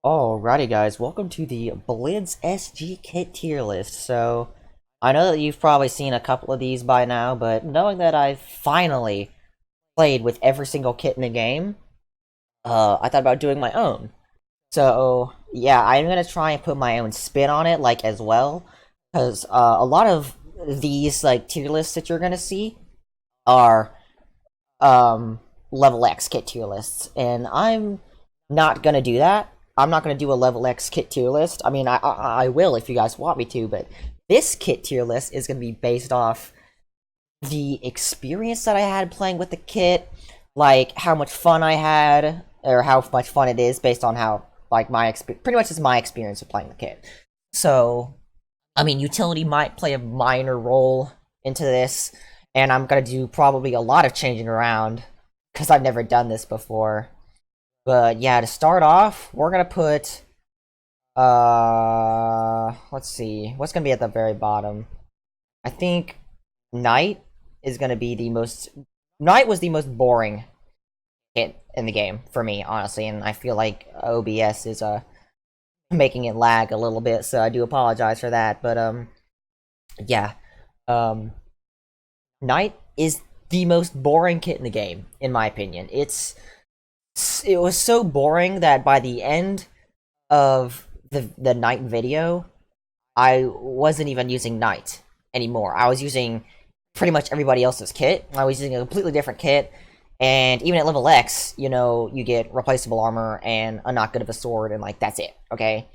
Alrighty guys, welcome to the Blitz SG kit tier list. So, I know that you've probably seen a couple of these by now, but knowing that I've finally played with every single kit in the game, I thought about doing my own. So, yeah, I'm gonna try and put my own spin on it, like, as well, because, a lot of these, like, tier lists that you're gonna see are, level X kit tier lists, and I'm not gonna do that. I'm not going to do a level X kit tier list. I mean, I will if you guys want me to, but this kit tier list is going to be based off the experience that I had playing with the kit, like how much fun I had, or how much fun it is based on how, like, my experience, pretty much is my experience of playing the kit. So, I mean, utility might play a minor role into this, and I'm going to do probably a lot of changing around, because I've never done this before. But yeah, to start off, we're gonna put, let's see, what's gonna be at the very bottom? I think Knight is gonna be the most, Knight was the most boring hit in the game, for me, honestly, and I feel like OBS is, making it lag a little bit, so I do apologize for that, but, yeah, Knight is the most boring kit in the game, in my opinion. It was so boring that by the end of the Knight video, I wasn't even using Knight anymore. I was using pretty much everybody else's kit. I was using a completely different kit, and even at level X, you know, you get replaceable armor and a not good of a sword, and, like, that's it, okay?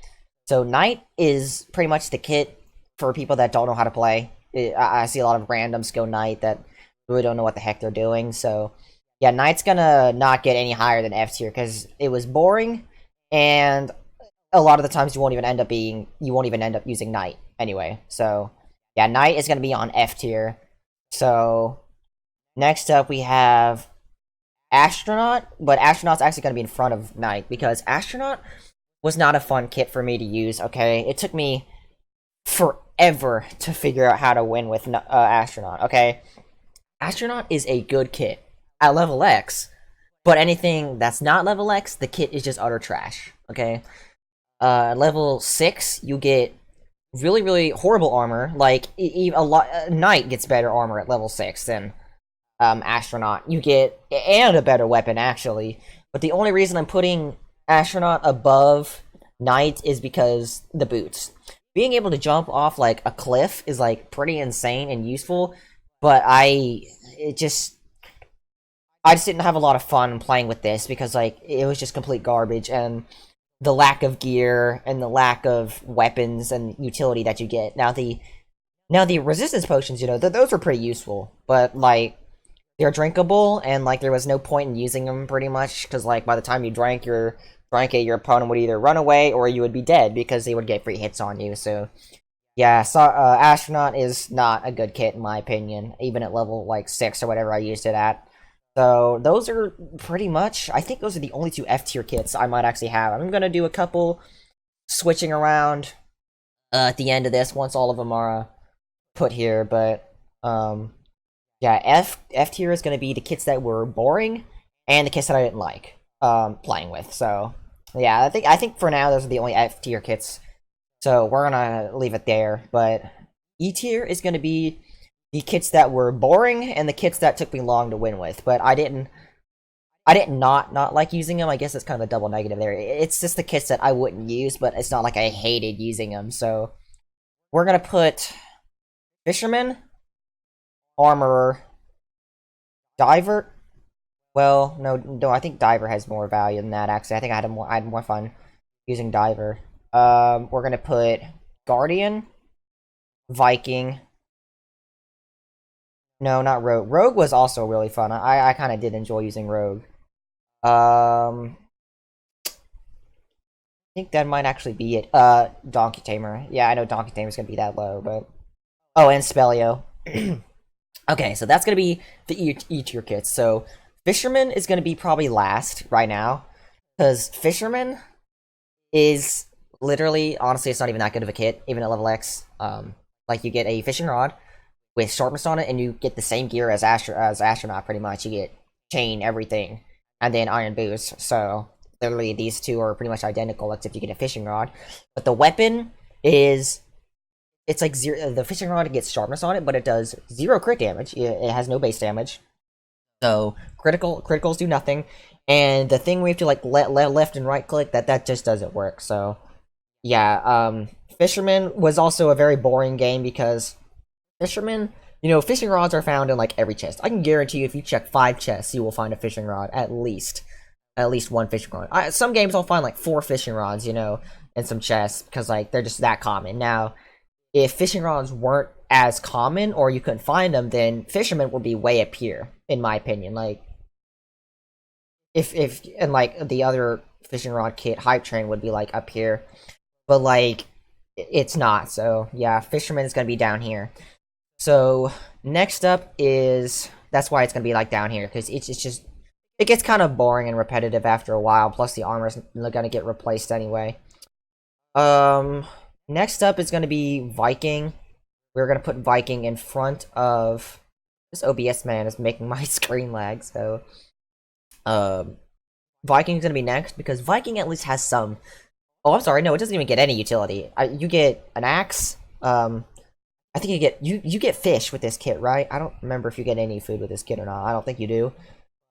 So Knight is pretty much the kit for people that don't know how to play. I see a lot of randoms go Knight that really don't know what the heck they're doing, so yeah, Knight's gonna not get any higher than F tier because it was boring, and a lot of the times you won't even end up using Knight anyway. So yeah, Knight is gonna be on F tier. So next up we have Astronaut, but Astronaut's actually gonna be in front of Knight because Astronaut was not a fun kit for me to use. Okay, it took me forever to figure out how to win with Astronaut. Okay, Astronaut is a good kit at level X, but anything that's not level X, the kit is just utter trash, okay? Level 6, you get really, really horrible armor, like, Knight gets better armor at level 6 than, Astronaut. You get, and a better weapon, actually, but the only reason I'm putting Astronaut above Knight is because the boots. Being able to jump off, like, a cliff is, like, pretty insane and useful, but I just didn't have a lot of fun playing with this because, like, it was just complete garbage, and the lack of gear and the lack of weapons and utility that you get. Now the resistance potions, you know, those were pretty useful, but, like, they're drinkable, and, like, there was no point in using them pretty much because, like, by the time you drank it, your opponent would either run away or you would be dead because they would get free hits on you. So yeah, Astronaut is not a good kit in my opinion, even at level, like, 6 or whatever I used it at. So those are pretty much, I think those are the only two F tier kits I might actually have. I'm gonna do a couple switching around at the end of this once all of them are put here, but yeah, F tier is gonna be the kits that were boring and the kits that I didn't like playing with. So yeah, I think for now those are the only F tier kits. So we're gonna leave it there, but E tier is gonna be the kits that were boring and the kits that took me long to win with, but I didn't not like using them. I guess it's kind of a double negative there. It's just the kits that I wouldn't use, but it's not like I hated using them. So we're gonna put Fisherman, Armorer, Diver. Well, no, I think Diver has more value than that. Actually, I think I had more fun using Diver. We're gonna put Guardian, Viking. No, not Rogue. Rogue was also really fun. I kind of did enjoy using Rogue. I think that might actually be it. Donkey Tamer. Yeah, I know Donkey Tamer's gonna be that low, but... Oh, and Spellio. Okay, so that's gonna be the E tier kits. So, Fisherman is gonna be probably last right now. Because Fisherman is literally, honestly, it's not even that good of a kit, even at level X. Like, you get a fishing rod with sharpness on it, and you get the same gear as Astronaut, pretty much. You get chain, everything, and then iron boots. So literally these two are pretty much identical, except you get a fishing rod. But the weapon is it's like zero. The fishing rod gets sharpness on it, but it does 0 crit damage. It has no base damage, so criticals do nothing. And the thing we have to like left and right click that just doesn't work. So yeah, Fisherman was also a very boring game because Fisherman, fishing rods are found in like every chest. I can guarantee you, if you check 5 chests, you will find a fishing rod at least one fishing rod. Some games I'll find like 4 fishing rods, in some chests because like they're just that common. Now, if fishing rods weren't as common or you couldn't find them, then Fisherman would be way up here, in my opinion. Like, if and like the other fishing rod kit, Hype Train, would be like up here, but like it's not. So yeah, Fisherman is gonna be down here. So next up is that's why it's gonna be like down here because it's just it gets kind of boring and repetitive after a while. Plus the armor's gonna get replaced anyway. Next up is gonna be Viking. We're gonna put Viking in front of this. OBS man is making my screen lag, so Viking's gonna be next because Viking at least has some. Oh, I'm sorry, no, it doesn't even get any utility. You get an axe. I think you get fish with this kit, right? I don't remember if you get any food with this kit or not. I don't think you do.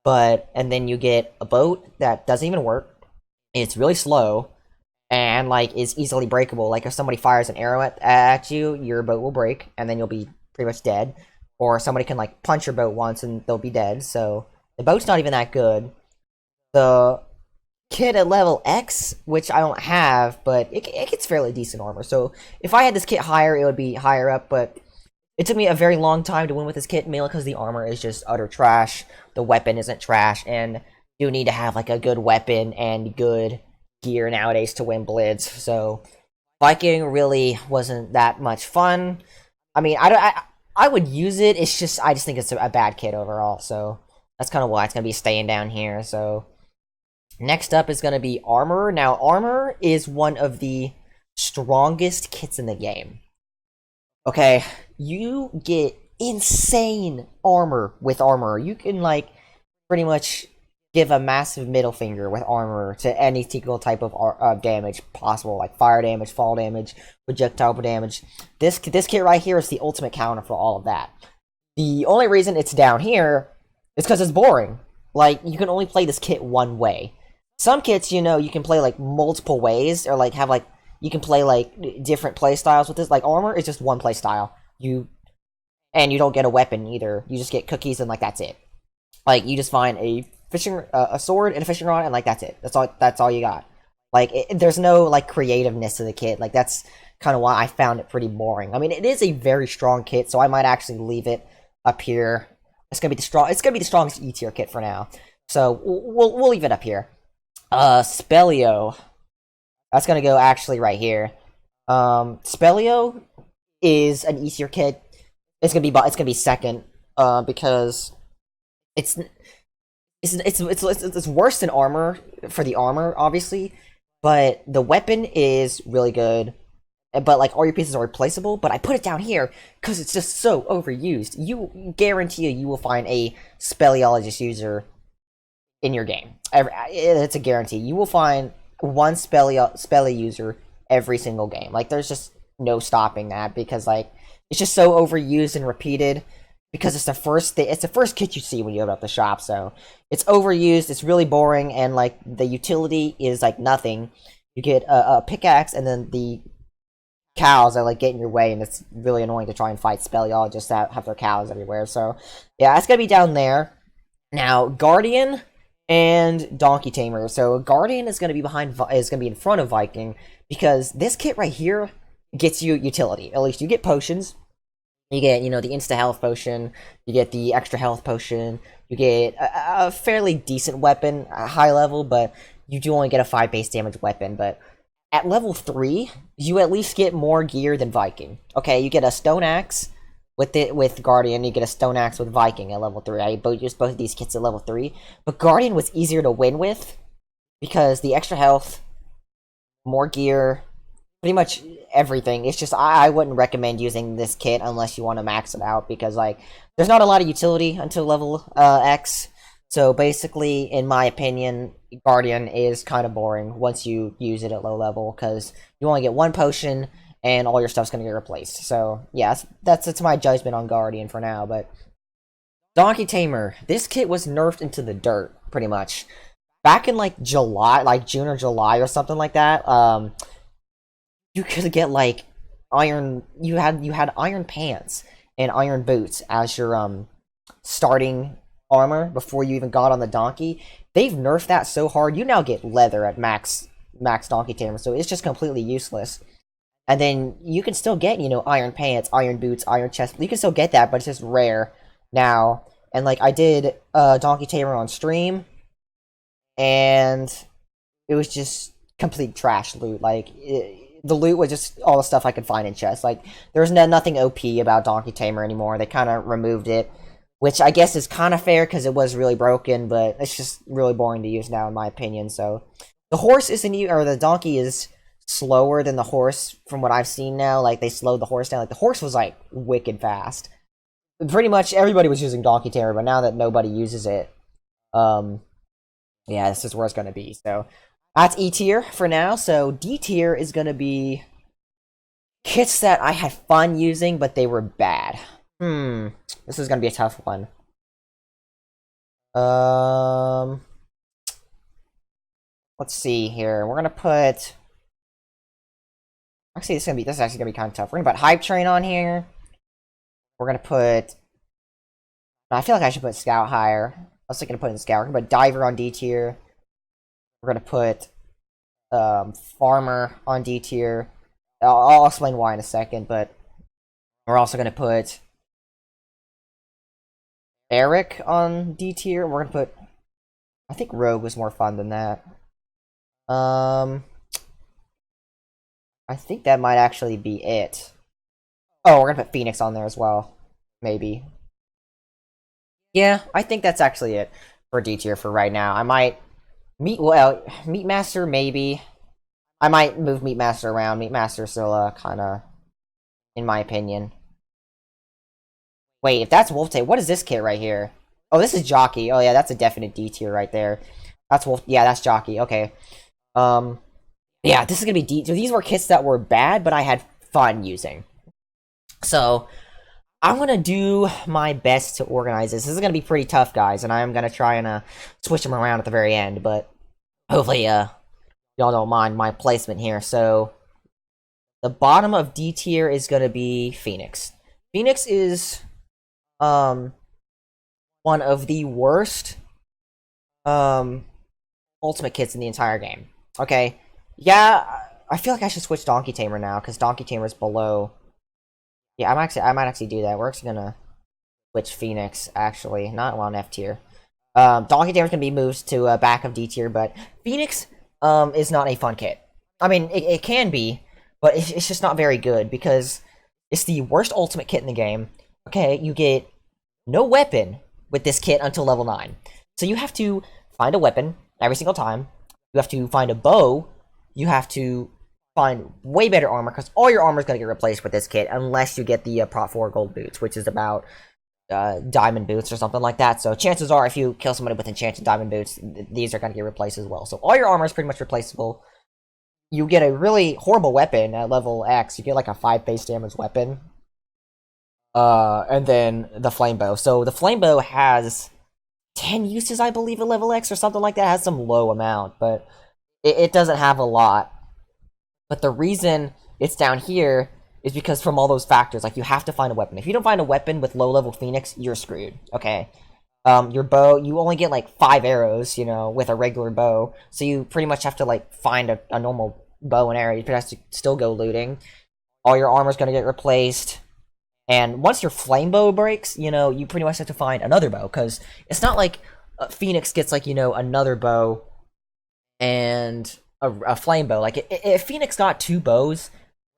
And then you get a boat that doesn't even work. It's really slow, and like is easily breakable. Like if somebody fires an arrow at you, your boat will break, and then you'll be pretty much dead. Or somebody can like punch your boat once, and they'll be dead. So the boat's not even that good. The kit at level X, which I don't have, but it gets fairly decent armor. So if I had this kit higher, it would be higher up, but it took me a very long time to win with this kit, mainly because the armor is just utter trash, the weapon isn't trash, and you need to have like a good weapon and good gear nowadays to win Blitz. So Viking really wasn't that much fun. I mean, I would use it, I just think it's a bad kit overall, so that's kind of why it's going to be staying down here. So next up is going to be Armor. Now, Armor is one of the strongest kits in the game. Okay, you get insane armor with Armor. You can, like, pretty much give a massive middle finger with Armor to any single type of damage possible, like fire damage, fall damage, projectile damage. This kit right here is the ultimate counter for all of that. The only reason it's down here is because it's boring. Like, you can only play this kit one way. Some kits, you can play, like, multiple ways, or, like, you can play, like, different play styles with this. Like, Armor is just one play style. And you don't get a weapon, either. You just get cookies, and, like, that's it. Like, you just find a sword and a fishing rod, and, like, that's it. That's all you got. Like, there's no, like, creativeness to the kit. Like, that's kind of why I found it pretty boring. I mean, it is a very strong kit, so I might actually leave it up here. It's gonna be the strongest E tier kit for now. So, we'll leave it up here. Spelio. That's gonna go actually right here. Spelio is an easier kit. It's gonna be second, because it's worse than Armor for the armor, obviously, but the weapon is really good. But like all your pieces are replaceable. But I put it down here because it's just so overused. You guarantee you will find a speleologist user in your game. It's a guarantee. You will find one spell user every single game. Like, there's just no stopping that, because like it's just so overused and repeated, because it's the first kit you see when you open up the shop. So it's overused, it's really boring, and like the utility is like nothing. You get a pickaxe, and then the cows that like get in your way, and it's really annoying to try and fight speleologists that have their cows everywhere. So yeah, that's gonna be down there. Now, Guardian and Donkey Tamer. So Guardian is gonna be in front of Viking, because this kit right here gets you utility. At least you get potions. You get, the insta health potion. You get the extra health potion. You get a fairly decent weapon, a high level, but you do only get a 5 base damage weapon. But at level 3, you at least get more gear than Viking. Okay, you get a stone axe with Guardian, you get a stone axe with Viking at level 3. I used both of these kits at level 3. But Guardian was easier to win with, because the extra health, more gear, pretty much everything. It's just, I wouldn't recommend using this kit unless you want to max it out, because like there's not a lot of utility until level X. So basically, in my opinion, Guardian is kind of boring once you use it at low level, because you only get one potion, and all your stuff's gonna get replaced. So, yeah, that's my judgment on Guardian for now, but... Donkey Tamer. This kit was nerfed into the dirt, pretty much. Back in, like, July, like, June or July or something like that, you could get, like, iron... You had iron pants and iron boots as your, starting armor before you even got on the donkey. They've nerfed that so hard, you now get leather at max Donkey Tamer, so it's just completely useless. And then you can still get, iron pants, iron boots, iron chest. You can still get that, but it's just rare now. And, like, I did Donkey Tamer on stream, and it was just complete trash loot. Like, the loot was just all the stuff I could find in chests. Like, there's nothing OP about Donkey Tamer anymore. They kind of removed it, which I guess is kind of fair because it was really broken, but it's just really boring to use now, in my opinion. So, the horse isn't, or the donkey is slower than the horse from what I've seen now. Like, they slowed the horse down. Like, the horse was, like, wicked fast. Pretty much everybody was using Donkey Tamer, but now that nobody uses it, yeah, this is where it's going to be. So, that's E tier for now. So, D tier is going to be kits that I had fun using, but they were bad. This is going to be a tough one. Let's see here. We're going to put... Actually, this is actually going to be kind of tough. We're going to put Hype Train on here. We're going to put... I feel like I should put Scout higher. I was thinking of putting Scout. We're going to put Diver on D tier. We're going to put Farmar on D tier. I'll explain why in a second, but we're also going to put Eric on D tier. We're going to put... I think Rogue was more fun than that. I think that might actually be it. Oh, we're gonna put Phoenix on there as well. Maybe. Yeah, I think that's actually it for D tier for right now. I might... Meat Master, maybe. I might move Meat Master around. Meat Master still, kinda... in my opinion. Wait, if that's Wolf Tail, what is this kit right here? Oh, this is Jockey. Oh, yeah, that's a definite D tier right there. That's Wolf... Yeah, that's Jockey. Okay. Yeah, this is gonna be D. So these were kits that were bad, but I had fun using. So, I'm gonna do my best to organize this. This is gonna be pretty tough, guys, and I'm gonna try and switch them around at the very end, but hopefully, y'all don't mind my placement here. So, the bottom of D tier is gonna be Phoenix. Phoenix is, one of the worst, ultimate kits in the entire game. Okay, yeah, I feel like I should switch Donkey Tamer now, because Donkey Tamer is below... Yeah, I might actually do that. We're actually gonna switch Phoenix, actually. Not on F tier. Donkey Tamer's gonna be moved to back of D tier, but Phoenix is not a fun kit. I mean, it can be, but it's just not very good, because it's the worst ultimate kit in the game. Okay, you get no weapon with this kit until level 9. So you have to find a weapon every single time. You have to find a bow. You have to find way better armor, because all your armor is going to get replaced with this kit, unless you get the Prot 4 gold boots, which is about diamond boots or something like that. So chances are, if you kill somebody with enchanted diamond boots, these are going to get replaced as well. So all your armor is pretty much replaceable. You get a really horrible weapon at level X. You get like a 5 base damage weapon. And then the flame bow. So the flame bow has 10 uses, I believe, at level X or something like that. It has some low amount, but it doesn't have a lot. But the reason it's down here is because from all those factors, like, you have to find a weapon. If you don't find a weapon with low-level Phoenix, you're screwed, okay? Your bow, you only get, like, 5 arrows, with a regular bow, so you pretty much have to, like, find a normal bow and arrow. You have to still go looting. All your armor's gonna get replaced. And once your flame bow breaks, you pretty much have to find another bow, because it's not like Phoenix gets, like, another bow and a flame bow. Like, if Phoenix got 2 bows,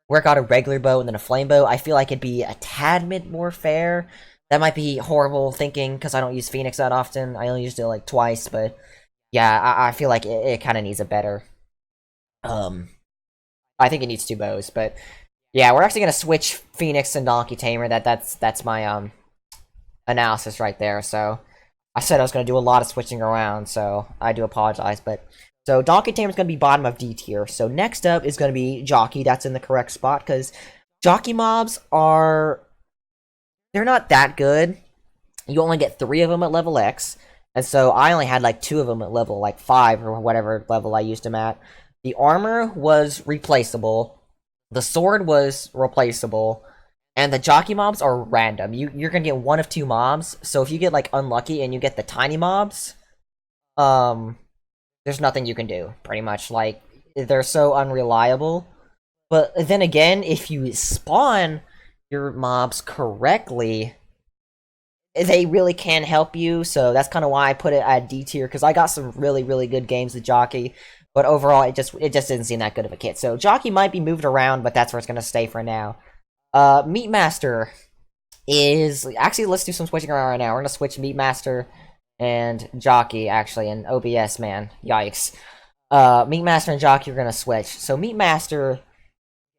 where it got a regular bow and then a flame bow, I feel like it'd be a tad bit more fair. That might be horrible thinking, because I don't use Phoenix that often. I only used it, like, twice, but yeah, I feel like it kind of needs a better... I think it needs 2 bows, but yeah, we're actually gonna switch Phoenix and Donkey Tamer. That's my analysis right there. So I said I was going to do a lot of switching around, so I do apologize, but... So, Donkey Tamer is going to be bottom of D tier. So, next up is going to be Jockey. That's in the correct spot, because Jockey mobs are... They're not that good. You only get 3 of them at level X, and so I only had, like, 2 of them at level, like, 5, or whatever level I used them at. The armor was replaceable. The sword was replaceable. And the jockey mobs are random. You're gonna get 1 of 2 mobs. So if you get like unlucky and you get the tiny mobs, there's nothing you can do. Pretty much, like they're so unreliable. But then again, if you spawn your mobs correctly, they really can help you. So that's kind of why I put it at D tier, because I got some really good games with jockey. But overall, it just didn't seem that good of a kit. So jockey might be moved around, but that's where it's gonna stay for now. Meat Master is... Actually, let's do some switching around right now. We're gonna switch Meat Master and Jockey, actually, and OBS, man. Yikes. Meat Master and Jockey are gonna switch. So, Meat Master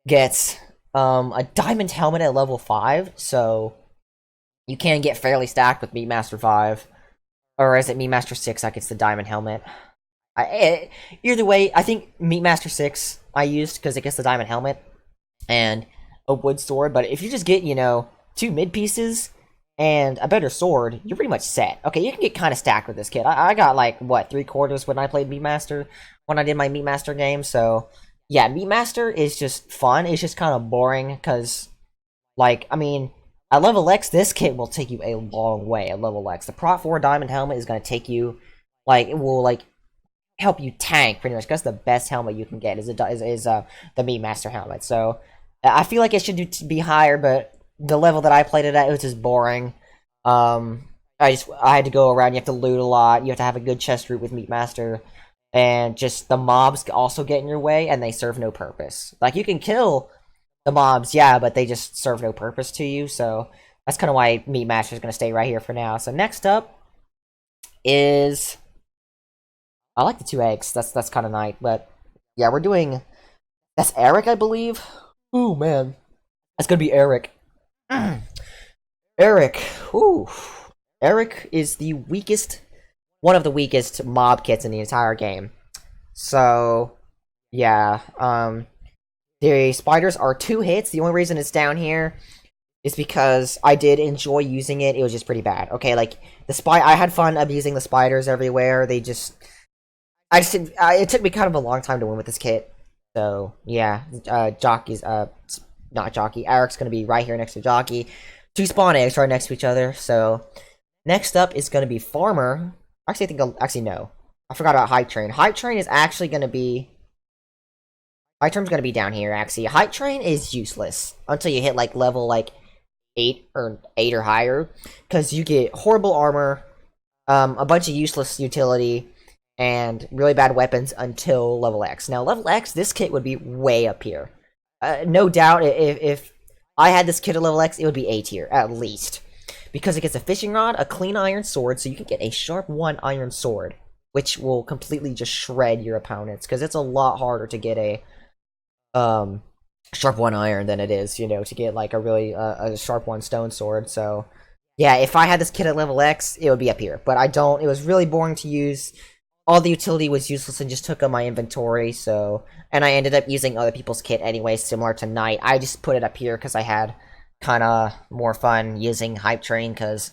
gets, a Diamond Helmet at level 5, so you can get fairly stacked with Meat Master 5. Or is it Meat Master 6 that gets the Diamond Helmet? Either way, I think Meat Master 6 I used, because it gets the Diamond Helmet. And a wood sword, but if you just get, 2 mid pieces and a better sword, you're pretty much set. Okay, you can get kind of stacked with this kit. I got like, what, 3/4 when I played Meat Master, when I did my Meat Master game, so yeah, Meat Master is just fun. It's just kind of boring, because, like, I mean, at level X, this kit will take you a long way at level X. The Prot 4 Diamond Helmet is going to take you, like, it will, like, help you tank, pretty much, because the best helmet you can get is the Meat Master helmet, so... I feel like it should be higher, but the level that I played it at, it was just boring. I had to go around, you have to loot a lot, you have to have a good chest route with Meat Master, and just the mobs also get in your way, and they serve no purpose. Like, you can kill the mobs, yeah, but they just serve no purpose to you, so that's kind of why Meat Master is going to stay right here for now. So next up is... I like the 2 eggs, that's kind of nice, but yeah, we're doing... That's Eric, I believe? Ooh, man. That's gonna be Eric. Eric. Ooh. Eric is the weakest... One of the weakest mob kits in the entire game. So... Yeah. The spiders are 2 hits. The only reason it's down here is because I did enjoy using it. It was just pretty bad. Okay, like, I had fun abusing the spiders everywhere. They just... it took me kind of a long time to win with this kit. So, yeah, Jockey's, not Jockey, Eric's gonna be right here next to Jockey. 2 spawn eggs right next to each other, so... Next up is gonna be Farmar. Actually, no. I forgot about Hype Train. Hype Train is actually gonna be... Hype Train's gonna be down here, actually. Hype Train is useless until you hit, like, level, like, 8 or higher. Because you get horrible armor, a bunch of useless utility, and really bad weapons until level X. Now, level X, this kit would be way up here. No doubt, if I had this kit at level X, it would be A tier, at least. Because it gets a fishing rod, a clean iron sword, so you can get a sharp 1 iron sword, which will completely just shred your opponents, because it's a lot harder to get a sharp 1 iron than it is, to get, like, a really, a sharp 1 stone sword, so... Yeah, if I had this kit at level X, it would be up here, but I don't. It was really boring to use. All the utility was useless and just took up my inventory, so... And I ended up using other people's kit anyway, similar to Knight. I just put it up here because I had kinda more fun using Hype Train, because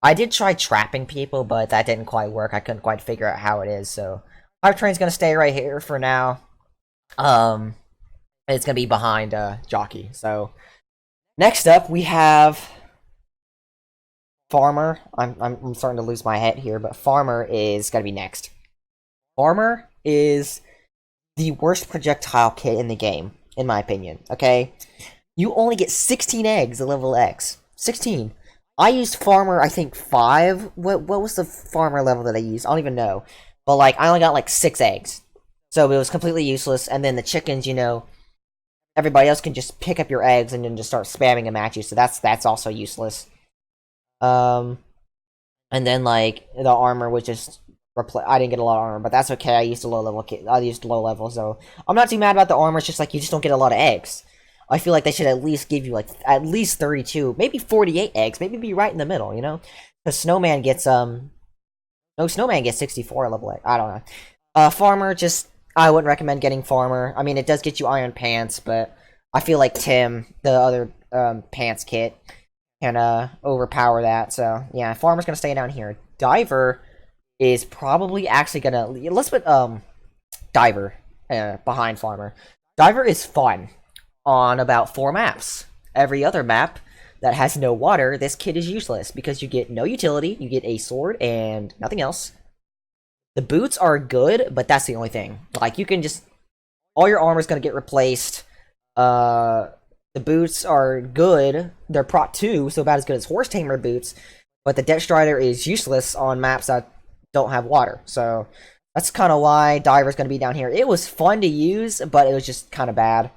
I did try trapping people, but that didn't quite work. I couldn't quite figure out how it is, so... Hype Train's gonna stay right here for now. It's gonna be behind, Jockey, so... Next up, we have... Farmar. I'm starting to lose my head here, but Farmar is gonna be next. Farmar is the worst projectile kit in the game, in my opinion, okay? You only get 16 eggs at level X. 16. I used Farmar, I think, 5? What was the Farmar level that I used? I don't even know. But, like, I only got, like, 6 eggs. So it was completely useless, and then the chickens, everybody else can just pick up your eggs and then just start spamming them at you, so that's also useless. And then, like, the armor was just... I didn't get a lot of armor, but that's okay. I used a low level, so I'm not too mad about the armor. It's just like you just don't get a lot of eggs. I feel like they should at least give you like at least 32, maybe 48 eggs, maybe be right in the middle, Because Snowman gets No, Snowman gets 64 level 8. I don't know. Farmer, just, I wouldn't recommend getting Farmer. I mean, it does get you Iron Pants, but I feel like Tim, the other pants kit, can overpower that. So, yeah, Farmer's gonna stay down here. Diver is probably actually gonna... Let's put Diver behind Farmer. Diver is fun on about 4 maps. Every other map that has no water, this kit is useless because you get no utility, you get a sword, and nothing else. The boots are good, but that's the only thing. Like, you can just... All your armor's gonna get replaced. The boots are good. They're Prot 2, so about as good as Horse Tamer boots. But the Death Strider is useless on maps that don't have water. So, that's kind of why Diver's gonna be down here. It was fun to use, but it was just kind of bad.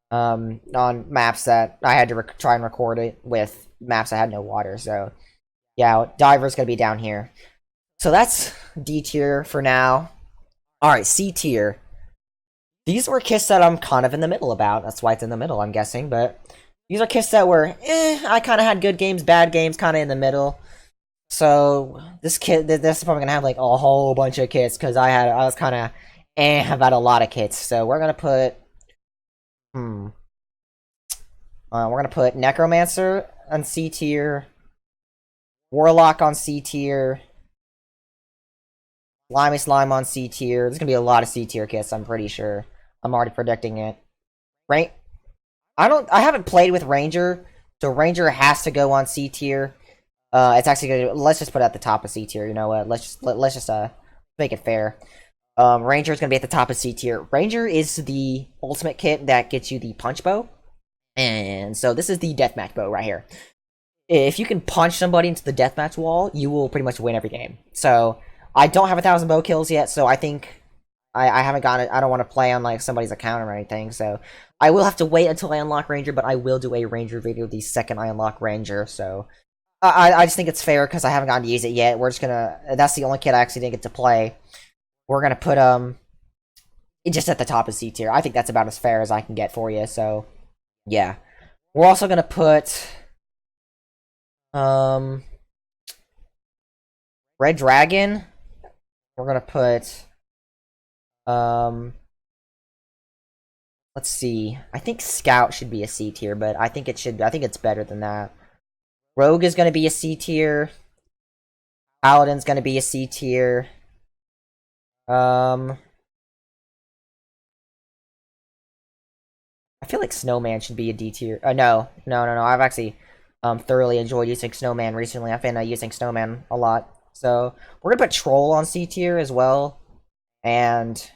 On maps that I had to try and record it with maps that had no water. So, yeah, Diver's gonna be down here. So that's D tier for now. Alright, C tier. These were kits that I'm kind of in the middle about. That's why it's in the middle, I'm guessing. But these are kits that were, I kind of had good games, bad games, kind of in the middle. So this kit, this is probably gonna have like a whole bunch of kits because I was kind of about a lot of kits. So we're gonna put, we're gonna put Necromancer on C tier, Warlock on C tier, Slimy Slime on C tier. There's gonna be a lot of C tier kits, I'm pretty sure. I'm already predicting it. I haven't played with Ranger, so Ranger has to go on C tier. It's actually gonna, let's just put it at the top of C tier, you know what? Let's just make it fair. Ranger is gonna be at the top of C tier. Ranger is the ultimate kit that gets you the punch bow. And so this is the deathmatch bow right here. If you can punch somebody into the deathmatch wall, you will pretty much win every game. So I don't have 1,000 bow kills yet, so I think I haven't got it. I don't want to play on like somebody's account or anything, so I will have to wait until I unlock Ranger, but I will do a Ranger video the second I unlock Ranger, so I just think it's fair because I haven't gotten to use it yet. We're just gonna, that's the only kit I actually didn't get to play. We're gonna put it just at the top of C tier. I think that's about as fair as I can get for you, so yeah. We're also gonna put Red Dragon. We're gonna put let's see. I think Scout should be a C tier, but I think it's better than that. Rogue is gonna be a C tier. Paladin's gonna be a C tier. I feel like Snowman should be a D tier. No. I've actually thoroughly enjoyed using Snowman recently. I've been using Snowman a lot. So we're gonna put Troll on C tier as well. And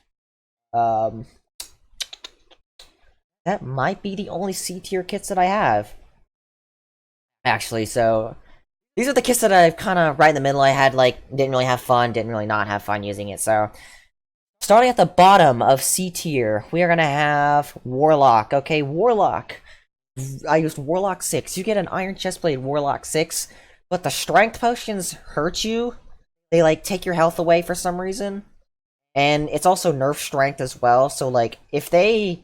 that might be the only C tier kits that I have. Actually, so these are the kits that I've kind of right in the middle. I had like didn't really have fun, didn't really not have fun using it. So starting at the bottom of C tier, we are gonna have Warlock. Okay, Warlock. I used Warlock 6. You get an Iron Chestplate Warlock 6, but the strength potions hurt you. They like take your health away for some reason. And it's also nerf strength as well, so like, if they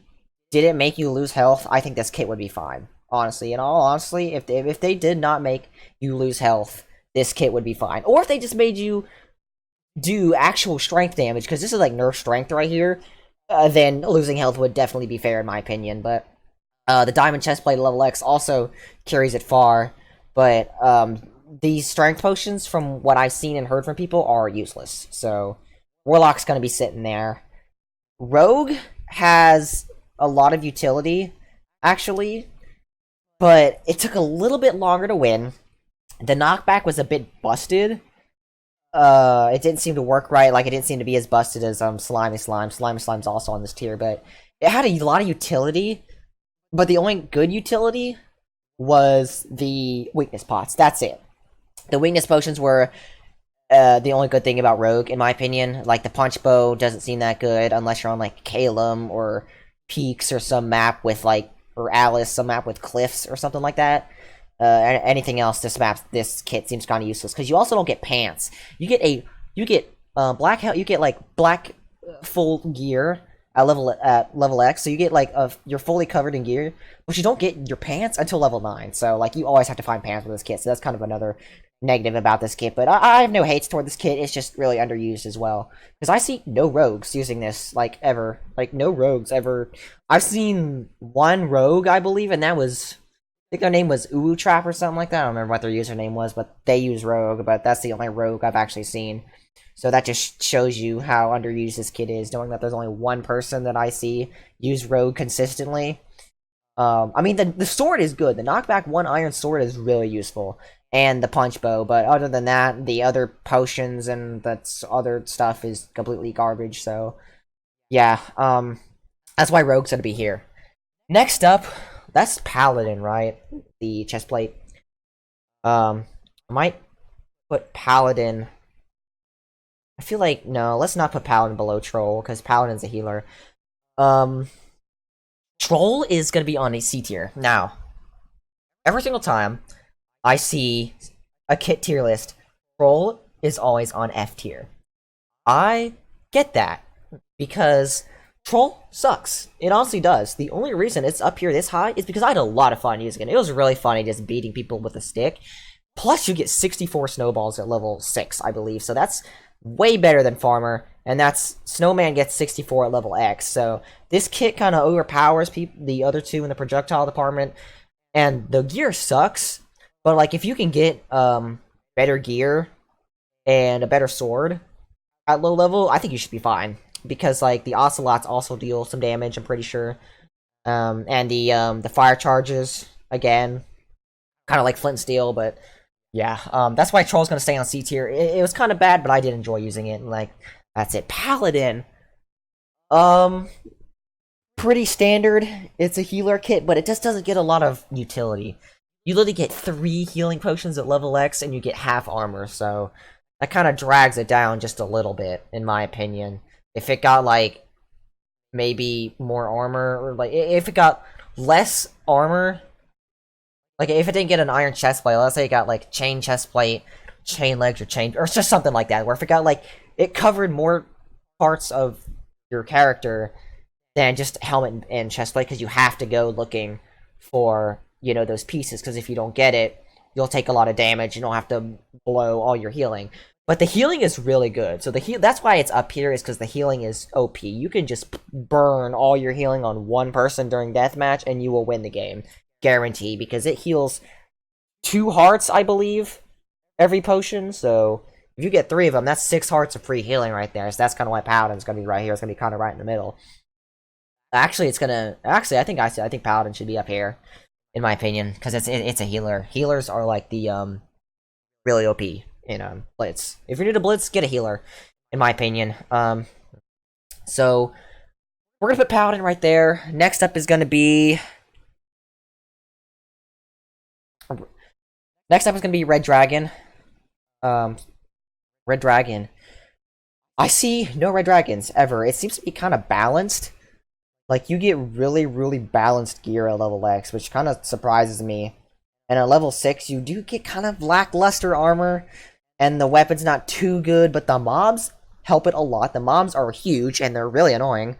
didn't make you lose health, I think this kit would be fine. Honestly, in all honesty, if they did not make you lose health, this kit would be fine. Or if they just made you do actual strength damage, because this is like nerf strength right here, then losing health would definitely be fair in my opinion, but the Diamond Chestplate level X also carries it far, but these strength potions, from what I've seen and heard from people, are useless, so Warlock's gonna be sitting there. Rogue has a lot of utility, actually, but it took a little bit longer to win. The knockback was a bit busted. It didn't seem to work right, like it didn't seem to be as busted as Slimy Slime. Slimy Slime's also on this tier, but it had a lot of utility, but the only good utility was the weakness pots. That's it. The weakness potions were the only good thing about Rogue, in my opinion. Like, the punch bow doesn't seem that good unless you're on, like, Calum or Peaks or some map with, like, or Alice, some map with cliffs or something like that. Anything else, this kit seems kind of useless, because you also don't get pants. You get black full gear at level X, so you get, like, you're fully covered in gear, but you don't get your pants until level 9, so, like, you always have to find pants with this kit, so that's kind of another negative about this kit, but I have no hates toward this kit. It's just really underused as well. Because I see no rogues using this, like, ever. Like, no rogues ever. I've seen one rogue, I believe, and that was... I think their name was Uwu Trap or something like that. I don't remember what their username was, but they use rogue, but that's the only rogue I've actually seen. So that just shows you how underused this kit is, knowing that there's only one person that I see use rogue consistently. I mean, the sword is good. The knockback 1 iron sword is really useful. And the punch bow, but other than that, the other potions and that's other stuff is completely garbage, so... Yeah, that's why rogue's gonna be here. Next up, that's Paladin, right? The chestplate. I might put Paladin... I feel like, no, let's not put Paladin below Troll, because Paladin's a healer. Troll is gonna be on a C tier. Now, every single time I see a kit tier list, Troll is always on F tier. I get that, because Troll sucks. It honestly does. The only reason it's up here this high is because I had a lot of fun using it. It was really funny just beating people with a stick. Plus, you get 64 snowballs at level 6, I believe, so that's way better than Farmar, and that's Snowman gets 64 at level X, so this kit kind of overpowers the other two in the projectile department, and the gear sucks, but like if you can get better gear and a better sword at low level, I think you should be fine, because like the Ocelots also deal some damage, I'm pretty sure, and the fire charges, again, kind of like Flint Steel, but yeah, that's why Troll's gonna stay on C tier. It was kind of bad, but I did enjoy using it, and like, that's it. Paladin! Pretty standard. It's a healer kit, but it just doesn't get a lot of utility. You literally get 3 healing potions at level X, and you get half armor, so that kind of drags it down just a little bit, in my opinion. If it got, like, maybe more armor, or like, if it got less armor... Like, if it didn't get an iron chestplate, let's say it got, like, chain chestplate, chain legs, or just something like that, where if it got, like, it covered more parts of your character than just helmet and chestplate, because you have to go looking for, you know, those pieces, because if you don't get it, you'll take a lot of damage, you don't have to blow all your healing. But the healing is really good, so that's why it's up here, is because the healing is OP. You can just burn all your healing on one person during deathmatch, and you will win the game. Guarantee, because it heals 2 hearts, I believe, every potion, so if you get 3 of them, that's 6 hearts of free healing right there, so that's kind of why Paladin's gonna be right here. It's gonna be kind of right in the middle. Actually, I think Paladin should be up here, in my opinion, because it's a healer. Healers are like the, really OP in, Blitz. If you're new to Blitz, get a healer, in my opinion. So, we're gonna put Paladin right there. Next up is gonna be... Next up is gonna be Red Dragon. Red Dragon. I see no Red Dragons, ever. It seems to be kind of balanced. Like, you get really, really balanced gear at level X, which kind of surprises me. And at level 6, you do get kind of lackluster armor, and the weapon's not too good, but the mobs help it a lot. The mobs are huge, and they're really annoying.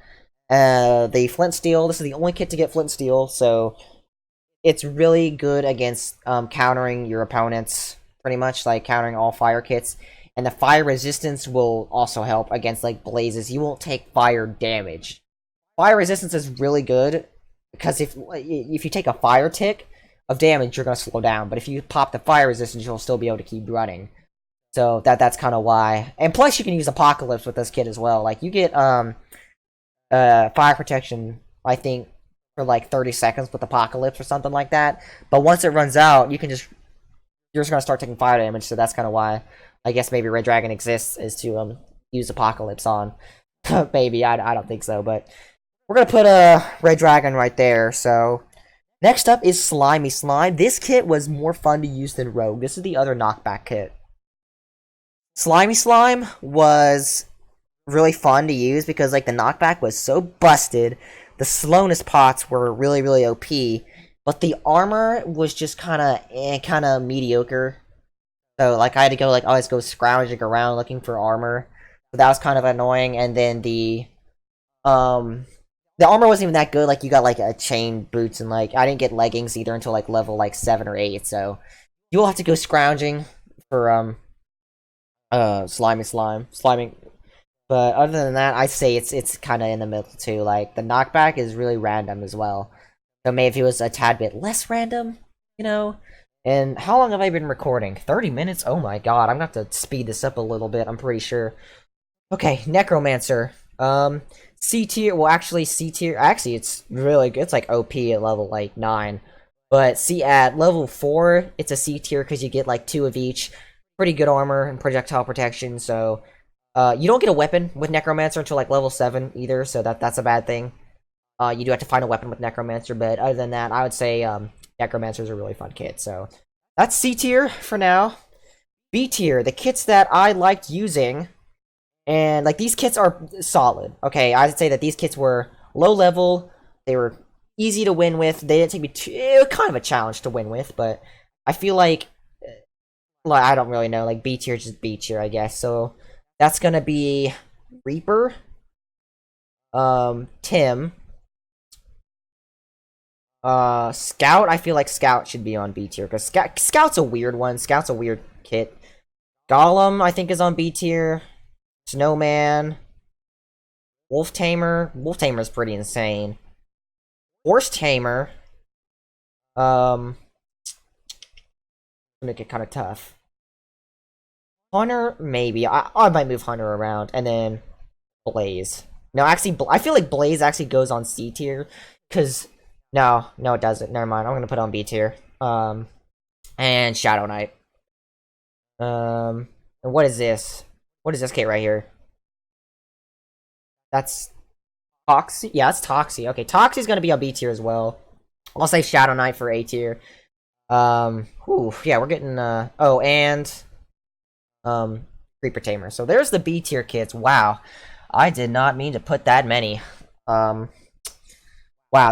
The Flint Steel, this is the only kit to get Flint Steel, so... It's really good against countering your opponents, pretty much, like countering all fire kits. And the fire resistance will also help against, like, blazes. You won't take fire damage. Fire resistance is really good, because if you take a fire tick of damage, you're going to slow down. But if you pop the fire resistance, you'll still be able to keep running. So that's kind of why. And plus, you can use Apocalypse with this kit as well. Like, you get fire protection, I think, for like 30 seconds with Apocalypse or something like that. But once it runs out, you're just gonna start taking fire damage, so that's kind of why I guess maybe Red Dragon exists, is to use Apocalypse on. Maybe, I don't think so, but we're gonna put a Red Dragon right there. So next up is Slimy Slide. This kit was more fun to use than Rogue. This is the other knockback kit. Slimy Slime was really fun to use because like the knockback was so busted. The slowness pots were really, really OP, but the armor was just kind of mediocre. So, like, I had to go, like, always go scrounging around looking for armor. So that was kind of annoying, and then the armor wasn't even that good. Like, you got, like, a chain boots, and, like, I didn't get leggings either until, like, level, like, 7 or 8, so you will have to go scrounging for Slimy Slime. Slimy. But other than that, I say it's kind of in the middle too. Like, the knockback is really random as well. So maybe if it was a tad bit less random, you know? And how long have I been recording? 30 minutes? Oh my god, I'm gonna have to speed this up a little bit, I'm pretty sure. Okay, Necromancer. C tier, well actually C tier, actually it's really good, it's like OP at level like 9. But see, at level 4, it's a C tier because you get like 2 of each. Pretty good armor and projectile protection, so... you don't get a weapon with Necromancer until like level 7 either, so that's a bad thing. You do have to find a weapon with Necromancer, but other than that, I would say Necromancer's a really fun kit, so... That's C tier for now. B tier, the kits that I liked using, and like these kits are solid. Okay, I'd say that these kits were low level, they were easy to win with, they didn't take me too... kind of a challenge to win with, but I feel like I don't really know, like B tier is just B tier, I guess, so... That's gonna be Reaper, Tim, Scout. I feel like Scout should be on B tier because Scout's a weird one. Scout's a weird kit. Golem, I think, is on B tier. Snowman, Wolf Tamer. Wolf Tamer is pretty insane. Horse Tamer. Make it kind of tough. Hunter, maybe. I might move Hunter around, and then Blaze. No, actually, I feel like Blaze actually goes on C tier, because... No, it doesn't. Never mind. I'm gonna put it on B tier. And Shadow Knight. And what is this? What is this kit right here? That's... Toxie? Yeah, that's Toxie. Okay, Toxie's gonna be on B tier as well. I'll say Shadow Knight for A tier. Whew, yeah, we're getting, oh, and... Creeper Tamer. So there's the B tier kits. Wow. I did not mean to put that many. Wow,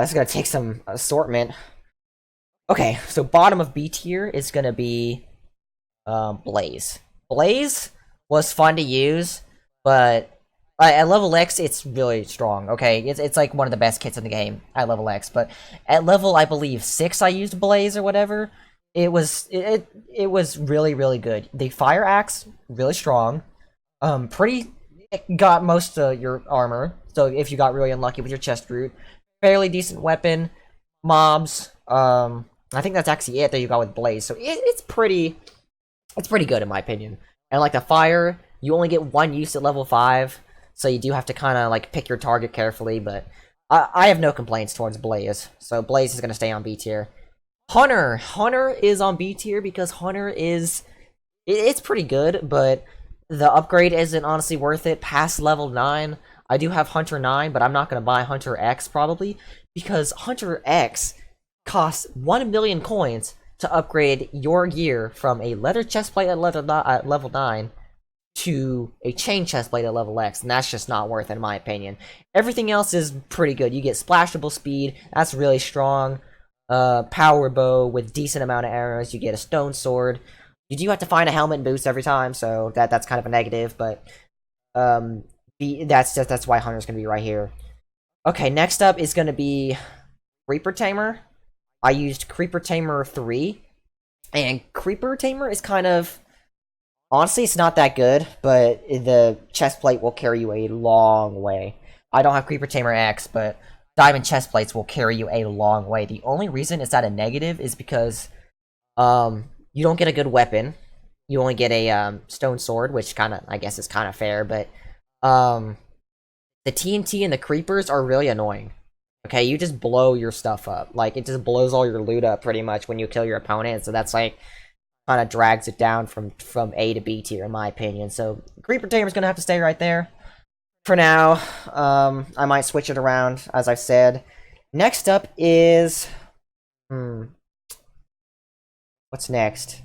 this is gonna take some assortment. Okay, so bottom of B tier is gonna be, Blaze. Blaze was fun to use, but at level X, it's really strong, okay? It's like one of the best kits in the game at level X, but at level, I believe, 6 I used Blaze or whatever. It was really, really good. The fire axe, really strong. It got most of your armor. So if you got really unlucky with your chest root, fairly decent weapon. Mobs. I think that's actually it that you got with Blaze. So it's pretty good in my opinion. And like the fire, you only get 1 use at level 5, so you do have to kind of like pick your target carefully. But I have no complaints towards Blaze. So Blaze is gonna stay on B tier. Hunter is on B tier because Hunter is... It's pretty good, but the upgrade isn't honestly worth it past level 9. I do have Hunter 9, but I'm not going to buy Hunter X probably, because Hunter X costs 1 million coins to upgrade your gear from a leather chestplate at level 9 to a chain chestplate at level X, and that's just not worth it in my opinion. Everything else is pretty good. You get splashable speed, that's really strong. Power bow with decent amount of arrows. You get a stone sword. You do have to find a helmet and boots every time, so that's kind of a negative. But that's why Hunter's gonna be right here. Okay, next up is gonna be Creeper Tamer. I used Creeper Tamer 3, and Creeper Tamer is kind of... Honestly, it's not that good, but the chestplate will carry you a long way. I don't have Creeper Tamer X, but diamond chestplates will carry you a long way. The only reason it's at a negative is because you don't get a good weapon. You only get a stone sword, which kind of, I guess, is kind of fair, but the TNT and the creepers are really annoying. Okay, you just blow your stuff up. Like, it just blows all your loot up pretty much when you kill your opponent, so that's like kind of drags it down from A to B tier in my opinion. So Creeper Tamer's gonna have to stay right there for now. I might switch it around, as I've said. Next up is... What's next? It's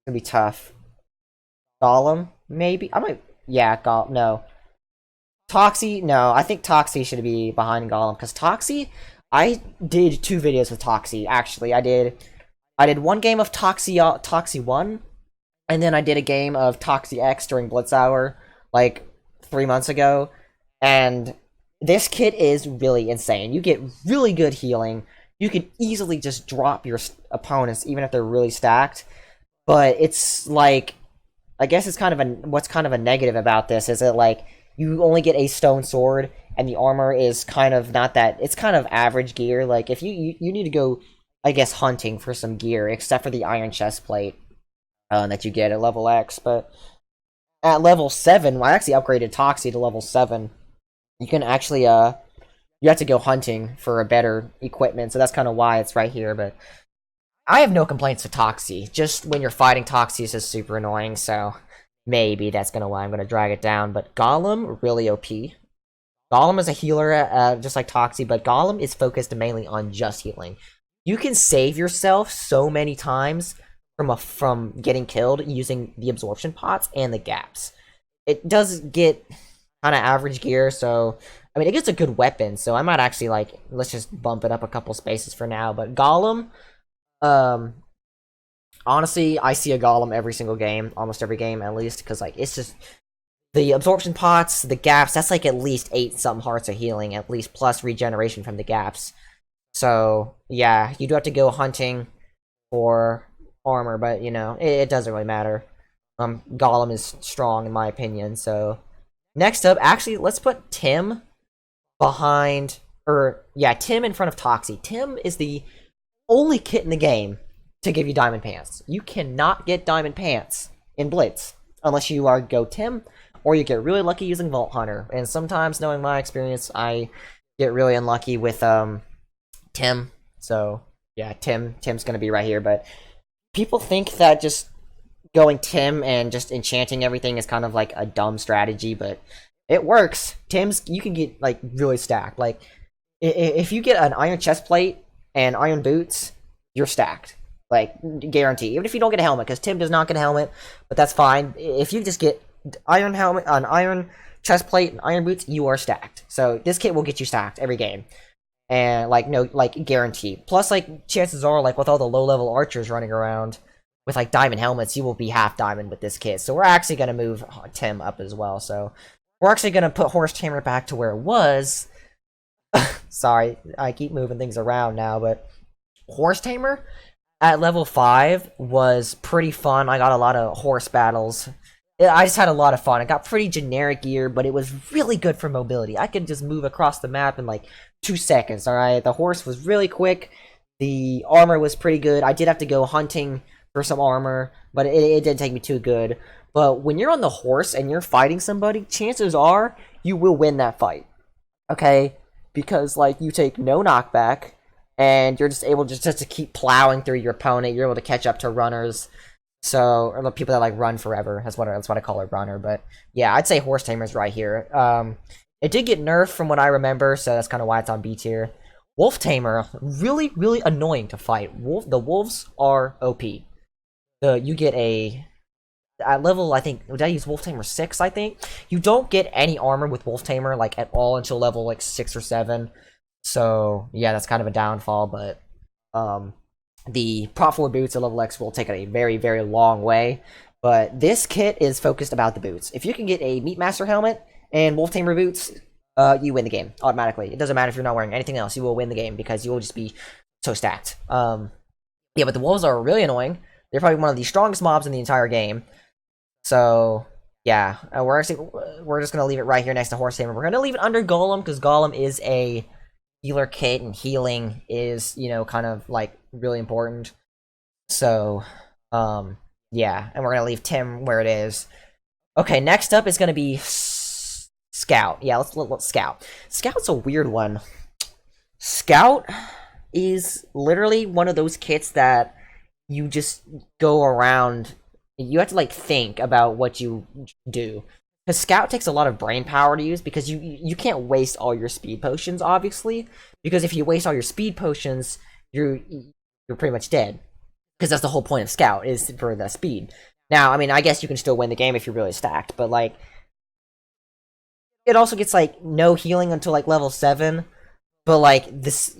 gonna be tough. Golem, maybe? I might... Yeah, no. Toxie? No, I think Toxie should be behind Golem, because Toxie... I did 2 videos with Toxie, actually. I did 1 game of Toxie 1, and then I did a game of Toxie X during Blitz Hour, like 3 months ago, and this kit is really insane. You get really good healing. You can easily just drop your opponents, even if they're really stacked. but it's like, I guess it's kind of what's kind of a negative about this is that like you only get a stone sword and the armor is kind of not that, it's kind of average gear. Like if you need to go, I guess, hunting for some gear, except for the iron chest plate that you get at level X. But at level 7, well, I actually upgraded Toxie to level 7. You can actually you have to go hunting for a better equipment, so that's kind of why it's right here. But I have no complaints with Toxie. Just when you're fighting Toxie, it's just super annoying, so maybe that's gonna why I'm gonna drag it down. But Golem, really OP. Golem is a healer, just like Toxie, but Golem is focused mainly on just healing. You can save yourself so many times from getting killed using the absorption pots and the gaps. It does get kind of average gear, so I mean it gets a good weapon. So I might actually like, let's just bump it up a couple spaces for now. But Golem, honestly, I see a Golem every single game, almost every game at least, because like it's just the absorption pots, the gaps. That's like at least 8 something hearts of healing, at least, plus regeneration from the gaps. So yeah, you do have to go hunting for armor, but you know it doesn't really matter. Golem is strong in my opinion. So next up, actually, let's put Tim behind, or yeah, Tim in front of Toxie. Tim is the only kit in the game to give you diamond pants. You cannot get diamond pants in Blitz unless you are go Tim, or you get really lucky using Vault Hunter. And sometimes, knowing my experience, I get really unlucky with Tim. So yeah, Tim's gonna be right here. But people think that just going Tim and just enchanting everything is kind of like a dumb strategy, but it works. Tim's, you can get like really stacked. Like if you get an iron chest plate and iron boots, you're stacked. Like guarantee. Even if you don't get a helmet, because Tim does not get a helmet, but that's fine. If you just get iron helmet, an iron chest plate, and iron boots, you are stacked. So this kit will get you stacked every game. And like no, like guarantee. Plus, like chances are, like with all the low level archers running around with like diamond helmets, you will be half diamond with this kit. So we're actually gonna move Tim up as well. So we're actually gonna put Horse Tamer back to where it was. Sorry, I keep moving things around now, but Horse Tamer at level 5 was pretty fun. I got a lot of horse battles. I just had a lot of fun. I got pretty generic gear, but it was really good for mobility. I could just move across the map in like 2 seconds, alright? The horse was really quick. The armor was pretty good. I did have to go hunting for some armor, but it didn't take me too good. But when you're on the horse and you're fighting somebody, chances are you will win that fight. Okay? Because, like, you take no knockback, and you're just able just to keep plowing through your opponent. You're able to catch up to runners. So, or the people that like run forever. That's what I call a runner. But yeah, I'd say Horse Tamer's right here. It did get nerfed from what I remember, so that's kind of why it's on B tier. Wolf Tamer, really, really annoying to fight. The wolves are OP. You get at level, I think, did I use Wolf Tamer 6, I think? You don't get any armor with Wolf Tamer, like, at all until level, like, 6 or 7. So, yeah, that's kind of a downfall, but, the prop 4 boots at level X will take it a very, very long way. But this kit is focused about the boots. If you can get a Meat Master helmet and Wolf Tamer boots, you win the game automatically. It doesn't matter if you're not wearing anything else, you will win the game because you will just be so stacked. Yeah, but the wolves are really annoying. They're probably one of the strongest mobs in the entire game. So, yeah, we're just gonna leave it right here next to Horse Tamer. We're gonna leave it under Golem because Golem is a healer kit, and healing is, you know, kind of like really important. So, yeah, and we're gonna leave Tim where it is. Okay, next up is gonna be Scout. Yeah, let's Scout. Scout's a weird one. Scout is literally one of those kits that you just go around. You have to like think about what you do. Because Scout takes a lot of brain power to use, because you can't waste all your speed potions, obviously. Because if you waste all your speed potions, you're pretty much dead. Because that's the whole point of Scout, is for the speed. Now, I mean, I guess you can still win the game if you're really stacked, but like, it also gets like no healing until like level 7. But like this,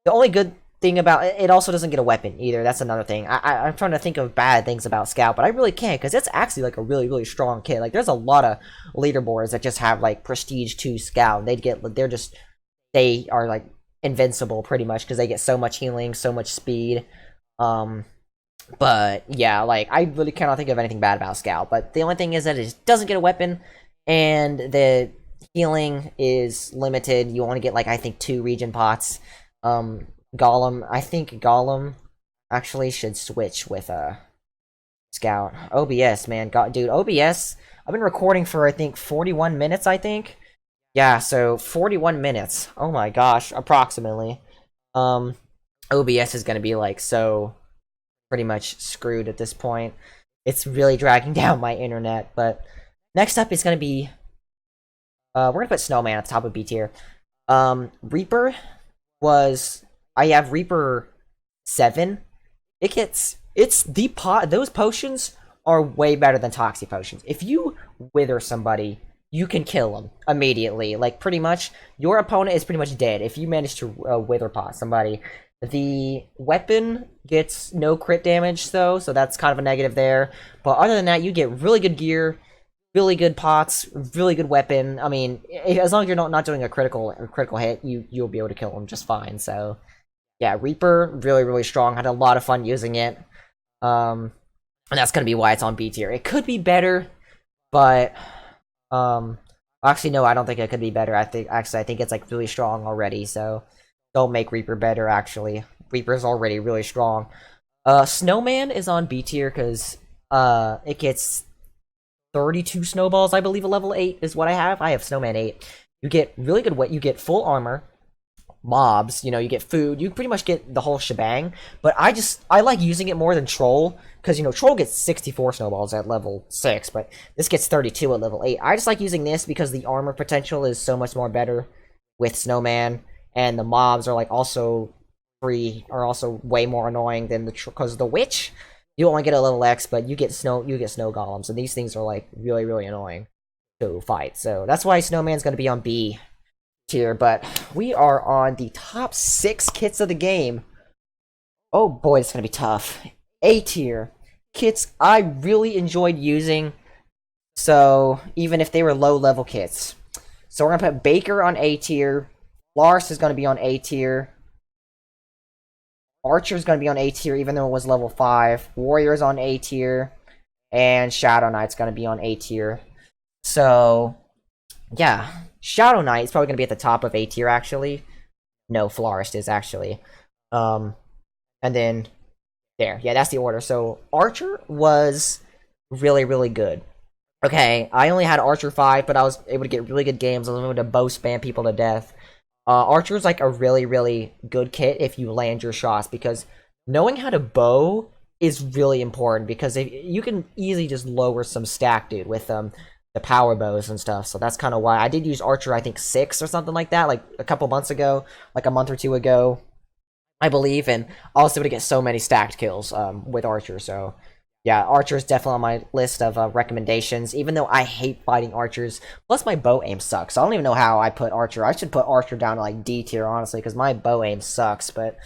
the only good thing about it also doesn't get a weapon either. That's another thing. I'm trying to think of bad things about Scout, but I really can't, because it's actually like a really, really strong kit. Like, there's a lot of leaderboards that just have like prestige 2 Scout, and they are like invincible pretty much because they get so much healing, so much speed. But yeah, like I really cannot think of anything bad about Scout. But the only thing is that it doesn't get a weapon, and the healing is limited. You only get like I think 2 region pots. Golem, I think Golem actually should switch with Scout. OBS, man, God, dude, OBS. I've been recording for I think 41 minutes. I think, yeah, so 41 minutes. Oh my gosh, approximately. OBS is gonna be like so pretty much screwed at this point. It's really dragging down my internet. But next up is gonna be we're gonna put Snowman at the top of B tier. Reaper was I have Reaper 7. Those potions are way better than Toxic potions. If you wither somebody, you can kill them immediately. Like pretty much your opponent is pretty much dead if you manage to wither pot somebody. The weapon gets no crit damage though, so that's kind of a negative there. But other than that, you get really good gear, really good pots, really good weapon. I mean, as long as you're not doing a critical hit, you'll be able to kill them just fine. So yeah, Reaper really strong. Had a lot of fun using it. And that's gonna be why it's on B tier. It could be better, but actually no, I don't think it could be better. I think it's like really strong already. So don't make Reaper better. Actually, Reaper's already really strong. Snowman is on B tier because it gets 32 snowballs, I believe. A level 8 is what I have. I have Snowman 8. You get really good weight. You get full armor, mobs. You know, you get food. You pretty much get the whole shebang. But I like using it more than Troll because Troll gets 64 snowballs at level 6, but this gets 32 at level 8. I just like using this because the armor potential is so much more better with Snowman, and the mobs are like also way more annoying than because the witch. You only get a level X, but you get snow golems, and these things are like really annoying to fight. So that's why Snowman's gonna be on B tier. But we are on the top 6 kits of the game. Oh boy, it's gonna be tough. A tier kits I really enjoyed using. So even if they were low level kits, so we're gonna put Baker on A tier. Lars is gonna be on A tier. Archer's gonna be on A tier, even though it was level 5. Warrior's on A tier. And Shadow Knight's gonna be on A tier. So, yeah. Shadow Knight is probably gonna be at the top of A tier, actually. No, Florist is, actually. And then, there. Yeah, that's the order. So, Archer was really good. Okay, I only had Archer 5, but I was able to get really good games. I was able to bow spam people to death. Archer's like a really good kit if you land your shots, because knowing how to bow is really important, because you can easily just lower some stack, dude, with the power bows and stuff. So that's kind of why I did use Archer, I think 6 or something like that, like a couple months ago, like a month or 2 ago, I believe, and I was able to get so many stacked kills with Archer. So yeah, Archer is definitely on my list of recommendations, even though I hate fighting Archers. Plus, my bow aim sucks, so I don't even know how I put Archer. I should put Archer down to, like, D tier, honestly, because my bow aim sucks, but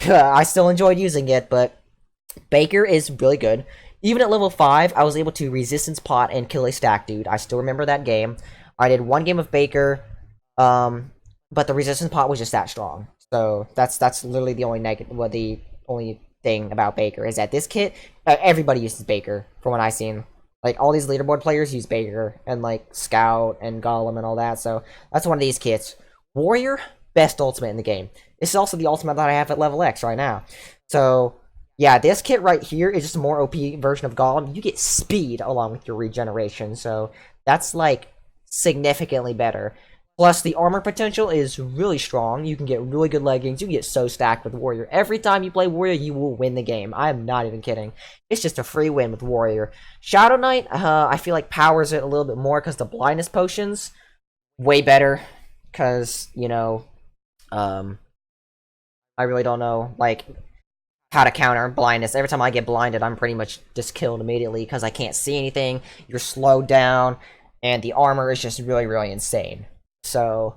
I still enjoyed using it. But Baker is really good. Even at level 5, I was able to resistance pot and kill a stack dude. I still remember that game. I did 1 game of Baker, but the resistance pot was just that strong. So that's literally the only the only thing about Baker is that this kit, everybody uses Baker from what I've seen. Like all these leaderboard players use Baker, and like Scout and Golem and all that. So that's one of these kits. Warrior, best ultimate in the game. This is also the ultimate that I have at level X right now. So yeah, this kit right here is just a more OP version of Golem. You get speed along with your regeneration, so that's like significantly better. Plus, the armor potential is really strong. You can get really good leggings. You can get so stacked with Warrior. Every time you play Warrior, you will win the game. I am not even kidding. It's just a free win with Warrior. Shadow Knight, I feel like powers it a little bit more because the blindness potions, way better. Because, I really don't know, like, how to counter blindness. Every time I get blinded, I'm pretty much just killed immediately because I can't see anything. You're slowed down, and the armor is just really insane. So,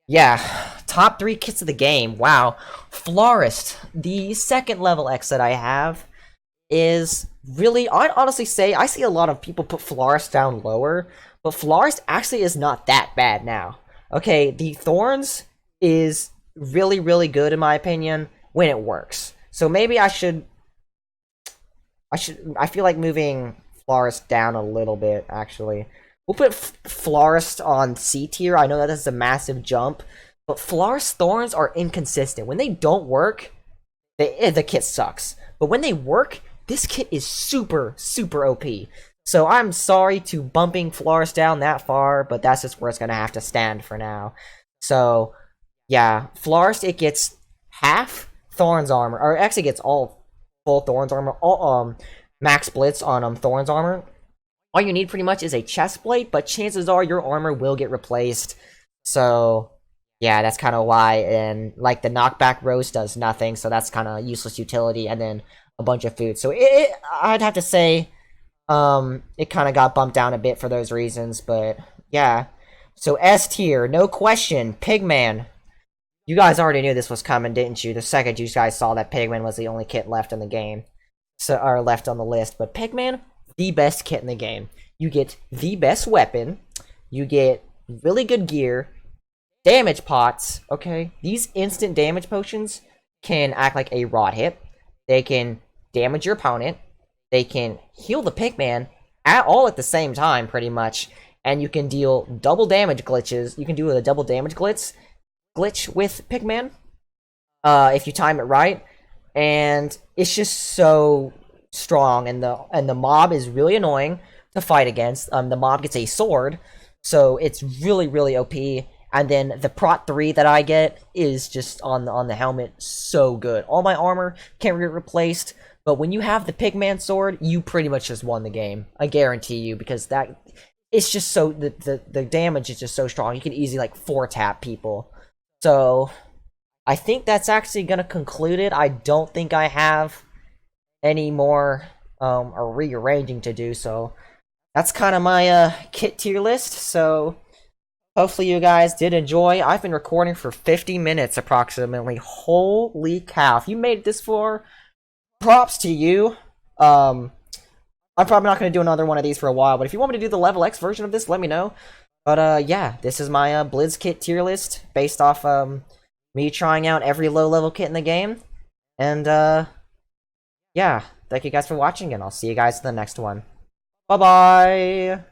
yeah, top 3 kits of the game. Wow. Florist, the second level X that I have, is really, I'd honestly say, I see a lot of people put Florist down lower, but Florist actually is not that bad now. Okay, the Thorns is really good in my opinion when it works. So maybe I should I feel like moving Florist down a little bit, actually. We'll put Florist on C tier. I know that is a massive jump, but Florist Thorns are inconsistent. When they don't work, the kit sucks. But when they work, this kit is super, super OP. So I'm sorry to bumping Florist down that far, but that's just where it's going to have to stand for now. So, yeah, Florist, it gets half Thorns armor, or actually gets all full Thorns armor, all max Blitz on Thorns armor. All you need pretty much is a chest plate, but chances are your armor will get replaced. So, yeah, that's kind of why. And, like, the knockback roast does nothing, so that's kind of useless utility, and then a bunch of food. So, I'd have to say, it kind of got bumped down a bit for those reasons, but, yeah. So, S tier, no question, Pigman. You guys already knew this was coming, didn't you? The second you guys saw that Pigman was the only kit left in the game. So, or left on the list. But Pigman, the best kit in the game. You get the best weapon. You get really good gear. Damage pots, okay? These instant damage potions can act like a rod hit. They can damage your opponent. They can heal the Pigman all at the same time, pretty much. And you can deal double damage glitches. You can do a double damage glitch with Pigman if you time it right. And it's just so strong, and the mob is really annoying to fight against. The mob gets a sword, so it's really, really OP. And then the Prot 3 that I get is just on the helmet, so good. All my armor can't get replaced, but when you have the Pigman sword, you pretty much just won the game. I guarantee you, because that it's just so the damage is just so strong. You can easily like 4-tap people. So I think that's actually gonna conclude it. I don't think I have any more rearranging to do, so that's kind of my kit tier list. So hopefully you guys did enjoy. I've been recording for 50 minutes approximately. Holy cow. If you made it this far, props to you. I'm probably not going to do another one of these for a while, but if you want me to do the level X version of this, let me know. But yeah, this is my Blitz kit tier list based off me trying out every low level kit in the game. And yeah, thank you guys for watching, and I'll see you guys in the next one. Bye bye.